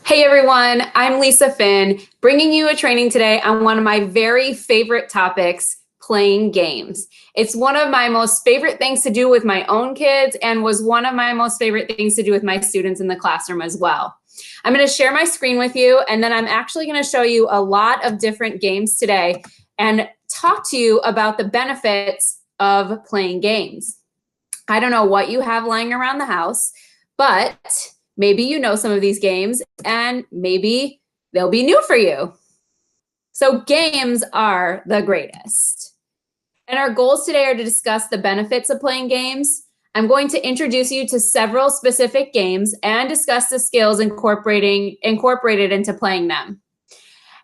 Hey everyone, I'm Lisa Finn, bringing you a training today on one of my very favorite topics, playing games. It's one of my most favorite things to do with my own kids and was one of my most favorite things to do with my students in the classroom as well. I'm going to share my screen with you, and then I'm actually going to show you a lot of different games today and talk to you about the benefits of playing games. I don't know what you have lying around the house, but maybe you know some of these games and maybe they'll be new for you. So games are the greatest. And our goals today are to discuss the benefits of playing games. I'm going to introduce you to several specific games and discuss the skills incorporated into playing them,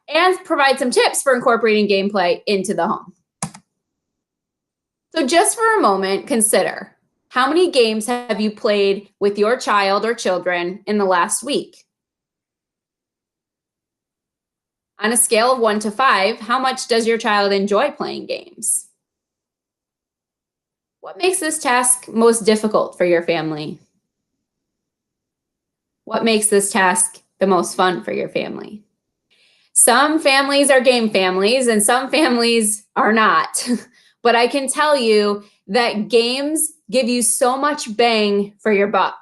and provide some tips for incorporating gameplay into the home. So just for a moment, consider, how many games have you played with your child or children in the last week? On a scale of 1 to 5, how much does your child enjoy playing games? What makes this task most difficult for your family? What makes this task the most fun for your family? Some families are game families and some families are not. But I can tell you that games give you so much bang for your buck.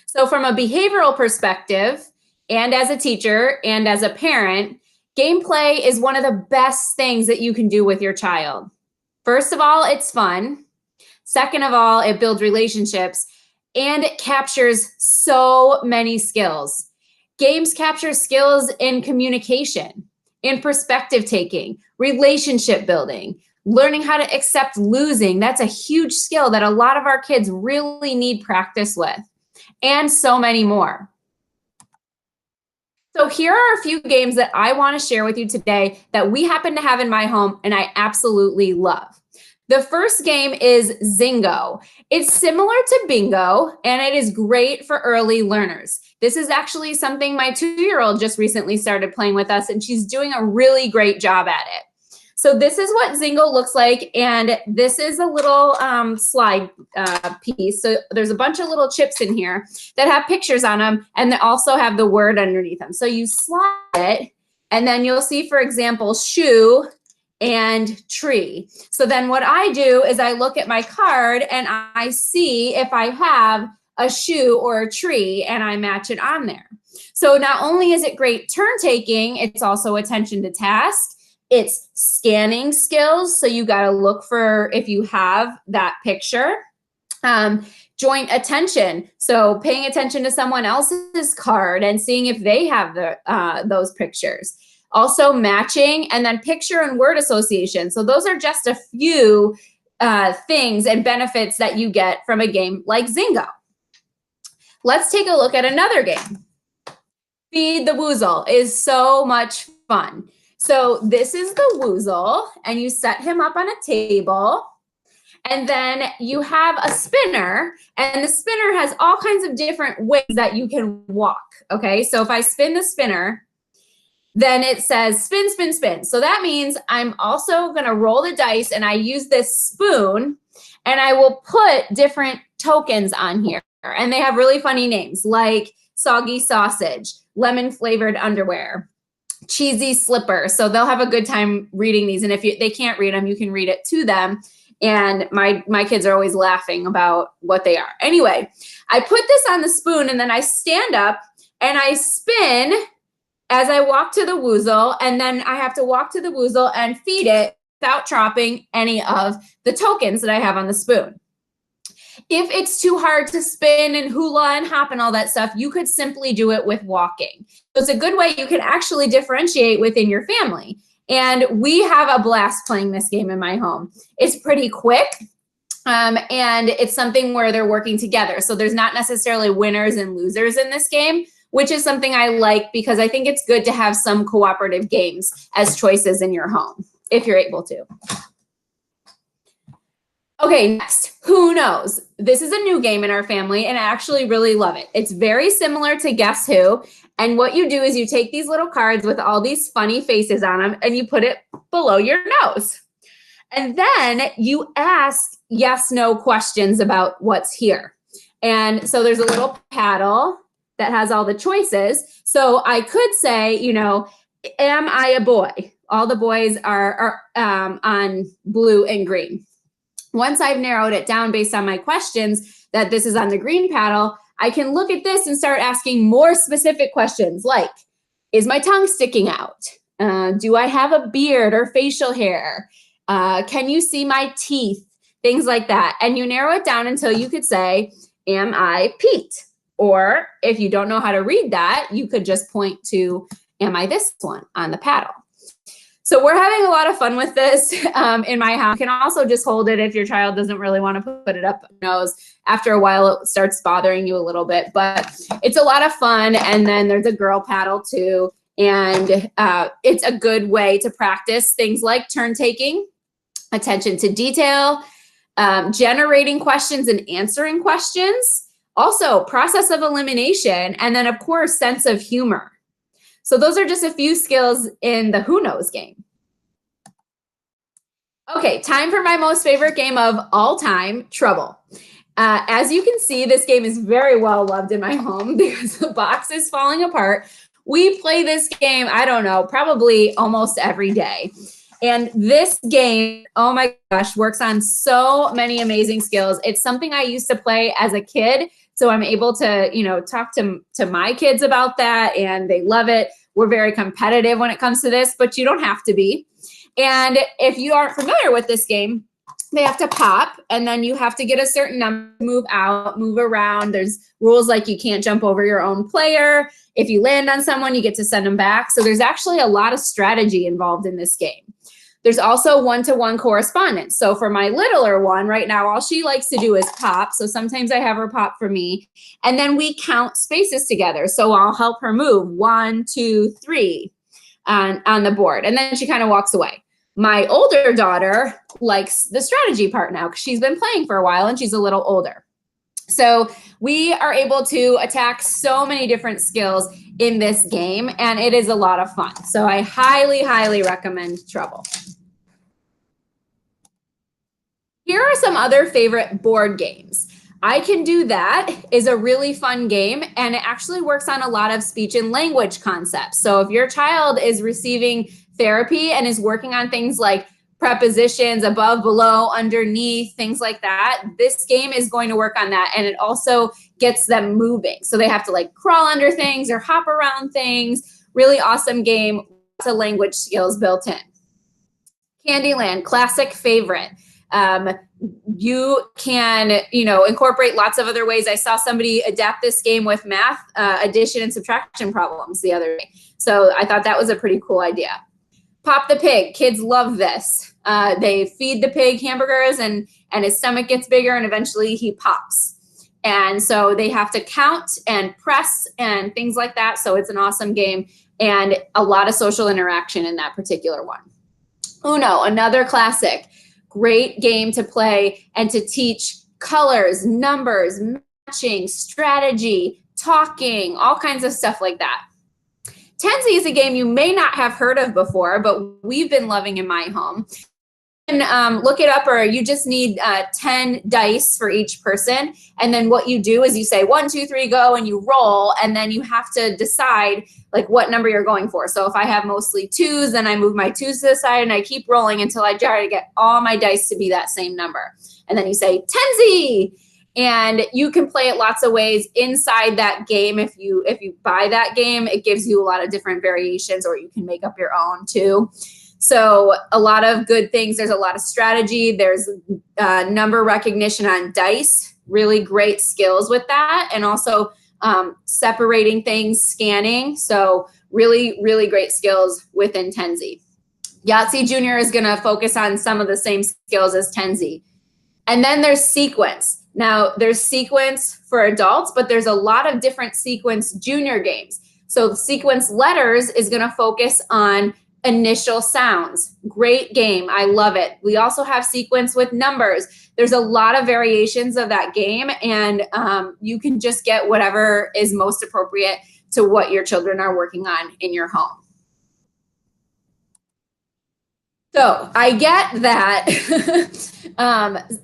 So from a behavioral perspective, and as a teacher and as a parent, gameplay is one of the best things that you can do with your child. First of all, it's fun. Second of all, it builds relationships and it captures so many skills. Games capture skills in communication, in perspective taking, relationship building, learning how to accept losing. That's a huge skill that a lot of our kids really need practice with, and so many more. So here are a few games that I want to share with you today that we happen to have in my home and I absolutely love. The first game is Zingo. It's similar to bingo and it is great for early learners. This is actually something my 2-year-old just recently started playing with us, and she's doing a really great job at it. So this is what Zingo looks like, and this is a little slide piece. So there's a bunch of little chips in here that have pictures on them, and they also have the word underneath them. So you slide it, and then you'll see, for example, shoe and tree. So then what I do is I look at my card, and I see if I have a shoe or a tree, and I match it on there. So not only is it great turn taking, it's also attention to task. It's scanning skills, so you got to look for if you have that picture. Joint attention, so paying attention to someone else's card and seeing if they have those pictures. Also matching, and then picture and word association. So those are just a few things and benefits that you get from a game like Zingo. Let's take a look at another game. Feed the Woozle is so much fun. So this is the Woozle, and you set him up on a table, and then you have a spinner, and the spinner has all kinds of different ways that you can walk, okay? So if I spin the spinner, then it says spin, spin, spin. So that means I'm also gonna roll the dice, and I use this spoon, and I will put different tokens on here, and they have really funny names like soggy sausage, lemon flavored underwear, cheesy slipper. So they'll have a good time reading these. And if they can't read them, you can read it to them. And my kids are always laughing about what they are. Anyway, I put this on the spoon, and then I stand up and I spin as I walk to the Woozle, and then I have to walk to the Woozle and feed it without dropping any of the tokens that I have on the spoon. If it's too hard to spin and hula and hop and all that stuff, you could simply do it with walking. So it's a good way you can actually differentiate within your family. And we have a blast playing this game in my home. It's pretty quick, and it's something where they're working together. So there's not necessarily winners and losers in this game, which is something I like because I think it's good to have some cooperative games as choices in your home, if you're able to. Okay, next, Who Knows? This is a new game in our family, and I actually really love it. It's very similar to Guess Who, and what you do is you take these little cards with all these funny faces on them, and you put it below your nose. And then you ask yes/no questions about what's here. And so there's a little paddle, that has all the choices. So I could say, you know, am I a boy? All the boys are on blue and green. Once I've narrowed it down based on my questions that this is on the green paddle, I can look at this and start asking more specific questions like, is my tongue sticking out? Do I have a beard or facial hair? Can you see my teeth? Things like that. And you narrow it down until you could say, am I Pete? Or if you don't know how to read that, you could just point to, am I this one on the paddle? So we're having a lot of fun with this in my house. You can also just hold it if your child doesn't really want to put it up nose. After a while, it starts bothering you a little bit, but it's a lot of fun. And then there's a girl paddle too. And it's a good way to practice things like turn taking, attention to detail, generating questions and answering questions, also process of elimination, and then of course, sense of humor. So those are just a few skills in the Who Knows game. Okay, time for my most favorite game of all time, Trouble. As you can see, this game is very well loved in my home because the box is falling apart. We play this game, I don't know, probably almost every day. And this game, oh my gosh, works on so many amazing skills. It's something I used to play as a kid. So I'm able to, you know, talk to my kids about that and they love it. We're very competitive when it comes to this, but you don't have to be. And if you aren't familiar with this game, they have to pop and then you have to get a certain number, move out, move around. There's rules like you can't jump over your own player. If you land on someone, you get to send them back. So there's actually a lot of strategy involved in this game. There's also one-to-one correspondence. So for my littler one right now, all she likes to do is pop. So sometimes I have her pop for me. And then we count spaces together. So I'll help her move 1, 2, 3 on the board. And then she kind of walks away. My older daughter likes the strategy part now because she's been playing for a while and she's a little older. So we are able to attack so many different skills in this game, and it is a lot of fun. So I highly, highly recommend Trouble. Here are some other favorite board games. I Can Do That is a really fun game, and it actually works on a lot of speech and language concepts. So if your child is receiving therapy and is working on things like prepositions, above, below, underneath, things like that, this game is going to work on that. And it also gets them moving. So they have to like crawl under things or hop around things. Really awesome game. Lots of language skills built in. Candyland, classic favorite. You can, you know, incorporate lots of other ways. I saw somebody adapt this game with math, addition and subtraction problems the other day. So I thought that was a pretty cool idea. Pop the Pig, kids love this. They feed the pig hamburgers and his stomach gets bigger and eventually he pops. And so they have to count and press and things like that. So it's an awesome game and a lot of social interaction in that particular one. Uno, another classic. Great game to play and to teach colors, numbers, matching, strategy, talking, all kinds of stuff like that. Tenzi is a game you may not have heard of before, but we've been loving in my home. You can look it up, or you just need 10 dice for each person. And then what you do is you say 1, 2, 3, go, and you roll. And then you have to decide like what number you're going for. So if I have mostly 2s, then I move my 2s to the side and I keep rolling until I try to get all my dice to be that same number. And then you say Tenzi. And you can play it lots of ways inside that game. If you buy that game, it gives you a lot of different variations, or you can make up your own too. So a lot of good things. There's a lot of strategy. There's number recognition on dice, really great skills with that. And also separating things, scanning. So really, really great skills within Tenzi. Yahtzee Junior is gonna focus on some of the same skills as Tenzi. And then there's Sequence. Now, there's Sequence for adults, but there's a lot of different Sequence junior games. So Sequence Letters is going to focus on initial sounds. Great game. I love it. We also have Sequence with numbers. There's a lot of variations of that game, and you can just get whatever is most appropriate to what your children are working on in your home. So I get that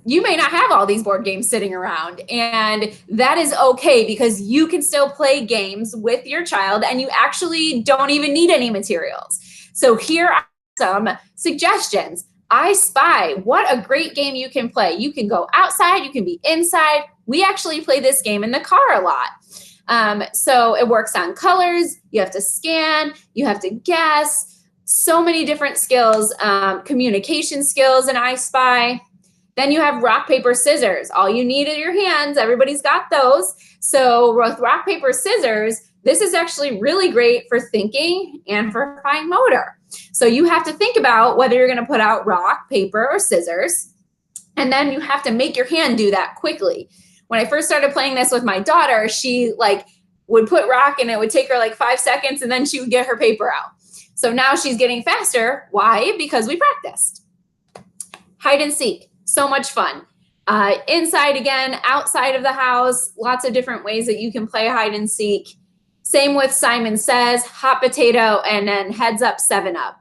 you may not have all these board games sitting around, and that is okay because you can still play games with your child and you actually don't even need any materials. So here are some suggestions. I Spy, what a great game you can play. You can go outside, you can be inside. We actually play this game in the car a lot. So it works on colors, you have to scan, you have to guess, so many different skills, communication skills in I Spy. Then you have rock, paper, scissors. All you need are your hands. Everybody's got those. So with rock, paper, scissors, this is actually really great for thinking and for fine motor. So you have to think about whether you're going to put out rock, paper, or scissors. And then you have to make your hand do that quickly. When I first started playing this with my daughter, she would put rock and it would take her like 5 seconds and then she would get her paper out. So now she's getting faster. Why? Because we practiced. Hide and seek, so much fun. Inside again, outside of the house, lots of different ways that you can play hide and seek. Same with Simon Says, Hot Potato, and then Heads Up, 7 Up.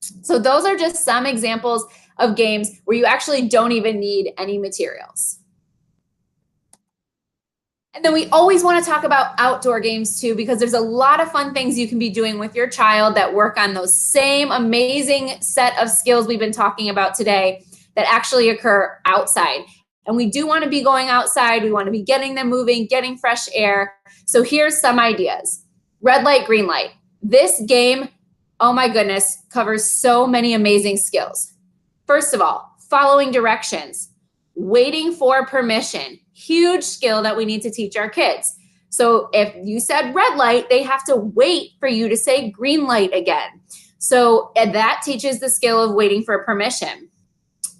So those are just some examples of games where you actually don't even need any materials. And then we always want to talk about outdoor games too, because there's a lot of fun things you can be doing with your child that work on those same amazing set of skills we've been talking about today that actually occur outside. And we do want to be going outside. We want to be getting them moving, getting fresh air. So here's some ideas. Red light, green light. This game, oh my goodness, covers so many amazing skills. First of all, following directions, waiting for permission, huge skill that we need to teach our kids. So if you said red light, they have to wait for you to say green light again. So that teaches the skill of waiting for permission.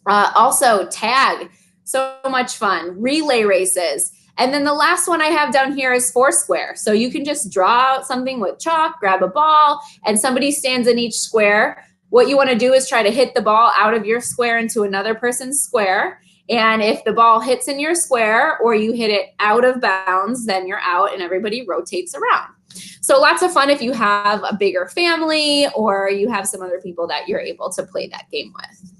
Also tag, so much fun, relay races. And then the last one I have down here is Foursquare. So you can just draw out something with chalk, grab a ball, and somebody stands in each square. What you want to do is try to hit the ball out of your square into another person's square. And if the ball hits in your square or you hit it out of bounds, then you're out and everybody rotates around. So lots of fun if you have a bigger family or you have some other people that you're able to play that game with.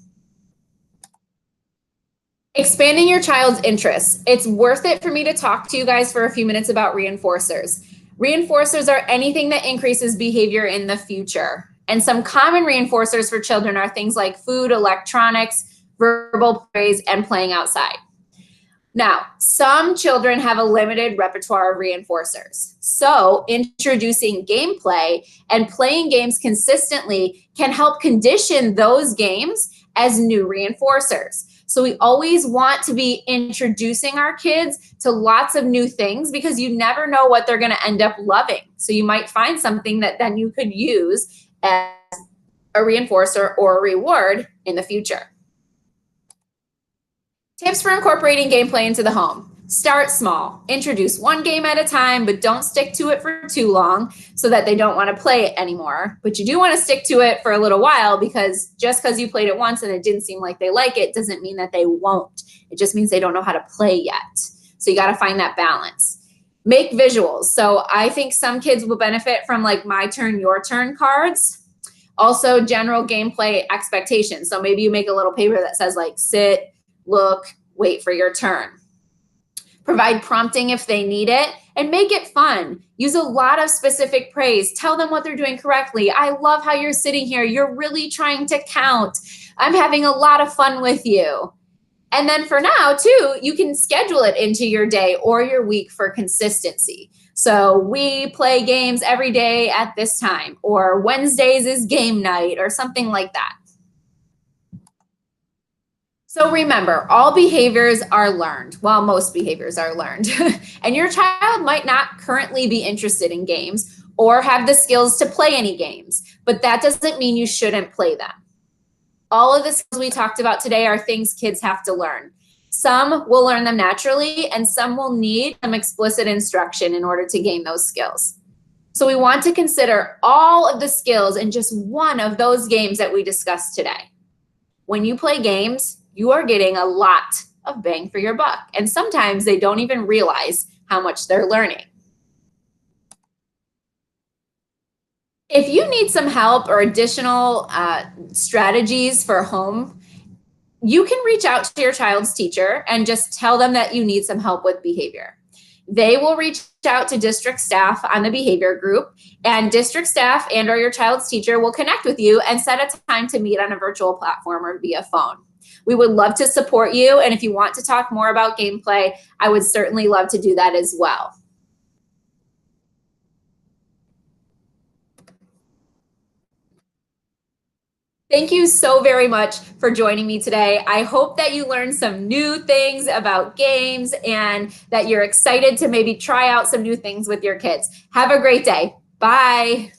Expanding your child's interests. It's worth it for me to talk to you guys for a few minutes about reinforcers. Reinforcers are anything that increases behavior in the future. And some common reinforcers for children are things like food, electronics, verbal praise, and playing outside. Now, some children have a limited repertoire of reinforcers. So introducing gameplay and playing games consistently can help condition those games as new reinforcers. So we always want to be introducing our kids to lots of new things because you never know what they're going to end up loving. So you might find something that then you could use as a reinforcer or a reward in the future. Tips for incorporating gameplay into the home. Start small. Introduce one game at a time, but don't stick to it for too long so that they don't want to play it anymore. But you do want to stick to it for a little while because just because you played it once and it didn't seem like they like it doesn't mean that they won't. It just means they don't know how to play yet. So you got to find that balance. Make visuals. So I think some kids will benefit from like my turn, your turn cards. Also general gameplay expectations. So maybe you make a little paper that says like sit, look, wait for your turn. Provide prompting if they need it and make it fun. Use a lot of specific praise. Tell them what they're doing correctly. I love how you're sitting here. You're really trying to count. I'm having a lot of fun with you. And then for now too, you can schedule it into your day or your week for consistency. So we play games every day at this time, or Wednesdays is game night or something like that. So remember, all behaviors are learned. Well, most behaviors are learned. And your child might not currently be interested in games or have the skills to play any games, but that doesn't mean you shouldn't play them. All of the skills we talked about today are things kids have to learn. Some will learn them naturally, and some will need some explicit instruction in order to gain those skills. So we want to consider all of the skills in just one of those games that we discussed today. When you play games, you are getting a lot of bang for your buck. And sometimes they don't even realize how much they're learning. If you need some help or additional strategies for home, you can reach out to your child's teacher and just tell them that you need some help with behavior. They will reach out to district staff on the behavior group, and district staff and or your child's teacher will connect with you and set a time to meet on a virtual platform or via phone. We would love to support you, and if you want to talk more about gameplay, I would certainly love to do that as well. Thank you so very much for joining me today. I hope that you learned some new things about games and that you're excited to maybe try out some new things with your kids. Have a great day. Bye.